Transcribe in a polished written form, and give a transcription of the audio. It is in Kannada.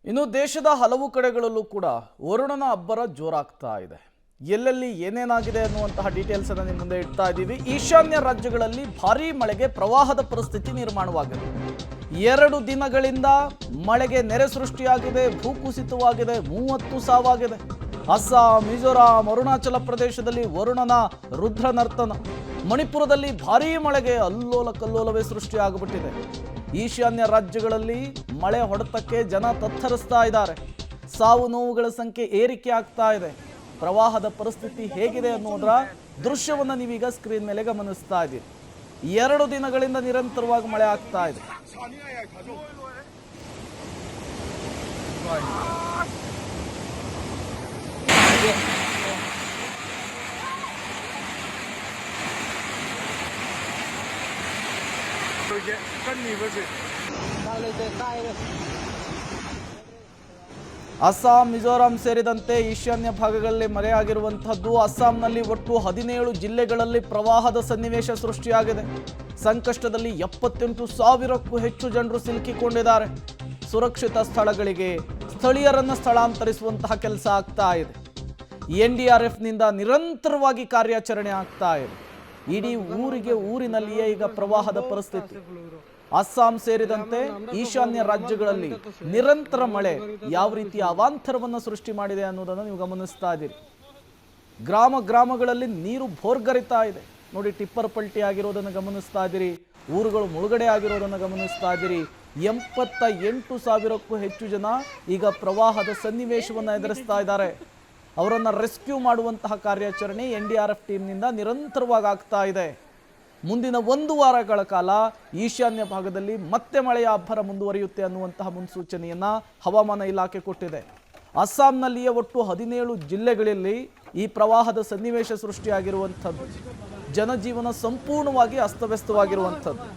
ಇನ್ನು ದೇಶದ ಹಲವು ಕಡೆಗಳಲ್ಲೂ ಕೂಡ ವರುಣನ ಅಬ್ಬರ ಜೋರಾಗ್ತಾ ಇದೆ. ಎಲ್ಲೆಲ್ಲಿ ಏನೇನಾಗಿದೆ ಅನ್ನುವಂತಹ ಡೀಟೇಲ್ಸ್ ಅನ್ನು ನಿಮ್ಮ ಮುಂದೆ ಇಡ್ತಾ ಇದ್ದೀವಿ. ಈಶಾನ್ಯ ರಾಜ್ಯಗಳಲ್ಲಿ ಭಾರೀ ಮಳೆಗೆ ಪ್ರವಾಹದ ಪರಿಸ್ಥಿತಿ ನಿರ್ಮಾಣವಾಗಿದೆ. 2 ದಿನಗಳಿಂದ ಮಳೆಗೆ ನೆರೆ ಸೃಷ್ಟಿಯಾಗಿದೆ, ಭೂಕುಸಿತವಾಗಿದೆ, 30 ಸಾವಾಗಿದೆ. ಅಸ್ಸಾಂ, ಮಿಜೋರಾಂ, ಅರುಣಾಚಲ ಪ್ರದೇಶದಲ್ಲಿ ವರುಣನ ರುದ್ರ ನರ್ತನ. ಮಣಿಪುರದಲ್ಲಿ ಭಾರೀ ಮಳೆಗೆ ಅಲ್ಲೋಲ ಕಲ್ಲೋಲವೇ ಸೃಷ್ಟಿಯಾಗಿಬಿಟ್ಟಿದೆ. ಈಶಾನ್ಯ ರಾಜ್ಯಗಳಲ್ಲಿ ಮಳೆ ಹೊಡೆತಕ್ಕೆ ಜನ ತತ್ತರಿಸ್ತಾ ಇದ್ದಾರೆ. ಸಾವು ನೋವುಗಳ ಸಂಖ್ಯೆ ಏರಿಕೆ ಆಗ್ತಾ ಇದೆ. ಪ್ರವಾಹದ ಪರಿಸ್ಥಿತಿ ಹೇಗಿದೆ ಅನ್ನೋದರ ದೃಶ್ಯವನ್ನು ನೀವೀಗ ಸ್ಕ್ರೀನ್ ಮೇಲೆ ಗಮನಿಸ್ತಾ ಇದ್ದೀರಿ. 2 ದಿನಗಳಿಂದ ನಿರಂತರವಾಗಿ ಮಳೆ ಆಗ್ತಾ ಇದೆ. ಅಸ್ಸಾಂ, ಮಿಜೋರಾಂ ಸೇರಿದಂತೆ ಈಶಾನ್ಯ ಭಾಗಗಳಲ್ಲಿ ಮಳೆಯಾಗಿರುವಂತಹದ್ದು. ಅಸ್ಸಾಂನಲ್ಲಿ ಒಟ್ಟು 17 ಜಿಲ್ಲೆಗಳಲ್ಲಿ ಪ್ರವಾಹದ ಸನ್ನಿವೇಶ ಸೃಷ್ಟಿಯಾಗಿದೆ. ಸಂಕಷ್ಟದಲ್ಲಿ 78,000ಕ್ಕೂ ಹೆಚ್ಚು ಜನರು ಸಿಲುಕಿಕೊಂಡಿದ್ದಾರೆ. ಸುರಕ್ಷಿತ ಸ್ಥಳಗಳಿಗೆ ಸ್ಥಳೀಯರನ್ನು ಸ್ಥಳಾಂತರಿಸುವಂತಹ ಕೆಲಸ ಆಗ್ತಾ ಇದೆ. NDRFನಿಂದ ನಿರಂತರವಾಗಿ ಕಾರ್ಯಾಚರಣೆ ಆಗ್ತಾ ಇದೆ. ಇಡೀ ಊರಿನಲ್ಲಿಯೇ ಈಗ ಪ್ರವಾಹದ ಪರಿಸ್ಥಿತಿ. ಅಸ್ಸಾಂ ಸೇರಿದಂತೆ ಈಶಾನ್ಯ ರಾಜ್ಯಗಳಲ್ಲಿ ನಿರಂತರ ಮಳೆ ಯಾವ ರೀತಿಯ ಅವಾಂತರವನ್ನು ಸೃಷ್ಟಿ ಮಾಡಿದೆ ಅನ್ನೋದನ್ನು ನೀವು ಗಮನಿಸ್ತಾ ಇದ್ದೀರಿ. ಗ್ರಾಮಗಳಲ್ಲಿ ನೀರು ಭೋರ್ಗರಿತಾ ಇದೆ. ನೋಡಿ, ಟಿಪ್ಪರ್ ಪಲ್ಟಿ ಆಗಿರೋದನ್ನು ಗಮನಿಸ್ತಾ ಇದ್ದೀರಿ. ಊರುಗಳು ಮುಳುಗಡೆ ಆಗಿರೋದನ್ನು ಗಮನಿಸ್ತಾ ಇದ್ದೀರಿ. 78,000ಕ್ಕೂ ಹೆಚ್ಚು ಜನ ಈಗ ಪ್ರವಾಹದ ಸನ್ನಿವೇಶವನ್ನು ಎದುರಿಸ್ತಾ ಇದ್ದಾರೆ. ಅವರನ್ನು ರೆಸ್ಕ್ಯೂ ಮಾಡುವಂತಹ ಕಾರ್ಯಾಚರಣೆ NDRF ಟೀಮ್ನಿಂದ ನಿರಂತರವಾಗಿ ಆಗ್ತಾ ಇದೆ. ಮುಂದಿನ 1 ವಾರಗಳ ಕಾಲ ಈಶಾನ್ಯ ಭಾಗದಲ್ಲಿ ಮತ್ತೆ ಮಳೆಯ ಅಬ್ಬರ ಮುಂದುವರಿಯುತ್ತೆ ಅನ್ನುವಂತಹ ಮುನ್ಸೂಚನೆಯನ್ನು ಹವಾಮಾನ ಇಲಾಖೆ ಕೊಟ್ಟಿದೆ. ಅಸ್ಸಾಂನಲ್ಲಿಯೇ ಒಟ್ಟು 17 ಜಿಲ್ಲೆಗಳಲ್ಲಿ ಈ ಪ್ರವಾಹದ ಸನ್ನಿವೇಶ ಸೃಷ್ಟಿಯಾಗಿರುವಂಥದ್ದು. ಜನಜೀವನ ಸಂಪೂರ್ಣವಾಗಿ ಅಸ್ತವ್ಯಸ್ತವಾಗಿರುವಂಥದ್ದು.